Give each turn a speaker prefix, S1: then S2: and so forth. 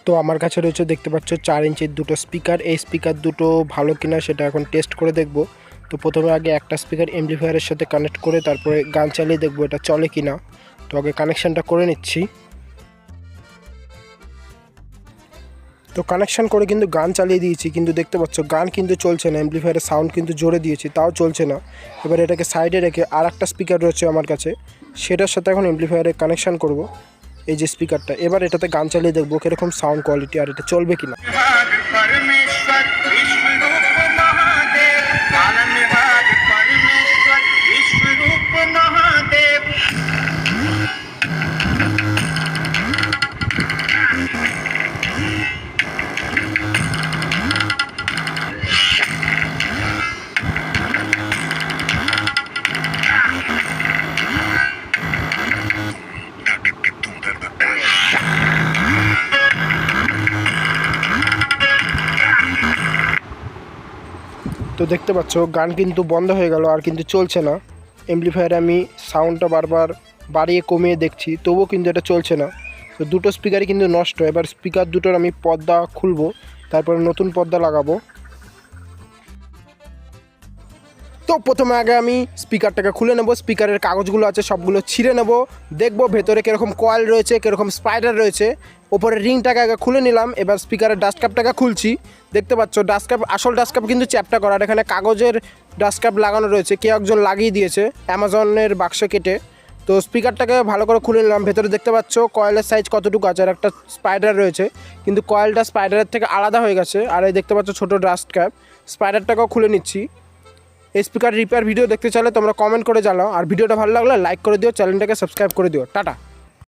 S1: তো আমার কাছে রয়েছে দেখতে পাচ্ছ 4 ইঞ্চির দুটো স্পিকার। এই স্পিকার দুটো ভালো কিনা সেটা এখন টেস্ট করে দেখব। তো প্রথমে আগে একটা স্পিকার অ্যাম্পলিফায়ারের সাথে কানেক্ট করে তারপরে গান চালিয়ে দেখব এটা চলে কিনা। তো আগে কানেকশানটা করে নিচ্ছি। তো কানেকশান করে কিন্তু গান চালিয়ে দিয়েছি, কিন্তু দেখতে পাচ্ছ গান কিন্তু চলছে না, অ্যাম্পলিফায়ারের সাউন্ড কিন্তু জোরে দিয়েছি তাও চলছে না। এবার এটাকে সাইডে রেখে আর একটা স্পিকার রয়েছে আমার কাছে, সেটার সাথে এখন অ্যাম্পলিফায়ারে কানেকশান করব এই যে স্পিকারটা। এবার এটাতে গান চালিয়ে দেখবো কীরকম সাউন্ড কোয়ালিটি আর এটা চলবে কিনা। তো দেখতে পাচ্ছ গান কিন্তু বন্ধ হয়ে গেল আর কিন্তু চলছে না। অ্যাম্পলিফায়ারে আমি সাউন্ডটা বারবার বাড়িয়ে কমিয়ে দেখছি তবুও কিন্তু এটা চলছে না। তো দুটো স্পিকারই কিন্তু নষ্ট। এবার স্পিকার দুটোর আমি পর্দা খুলবো, তারপরে নতুন পর্দা লাগাবো। তো প্রথমে আগে আমি স্পিকারটাকে খুলে নেব, স্পিকারের কাগজগুলো আছে সবগুলো ছিঁড়ে নেব, দেখব ভেতরে কীরকম কয়েল রয়েছে, কীরকম স্পাইডার রয়েছে। ওপরের রিংটাকে আগে খুলে নিলাম। এবার স্পিকারের ডাস্টকাপটাকে খুলছি। দেখতে পাচ্ছ ডাস্টকাপ, আসল ডাস্টকাপ কিন্তু চ্যাপটা করা, আর এখানে কাগজের ডাস্টকাপ লাগানো রয়েছে, কেউ একজন লাগিয়ে দিয়েছে অ্যামাজনের বাক্সে কেটে। তো স্পিকারটাকে ভালো করে খুলে নিলাম। ভেতরে দেখতে পাচ্ছ কয়েলের সাইজ কতটুকু আছে, আর একটা স্পাইডার রয়েছে, কিন্তু কয়েলটা স্পাইডারের থেকে আলাদা হয়ে গেছে। আর এই দেখতে পাচ্ছ ছোটো ডাস্টকাপ, স্পাইডারটাকেও খুলে নিচ্ছি। এই স্পিকার রিপেয়ার ভিডিও দেখতে চাইলে তোমরা কমেন্ট করে জানাও, আর ভিডিওটা ভালো লাগলে লাইক করে দিও, চ্যানেলটাকে সাবস্ক্রাইব করে দিও। টাটা।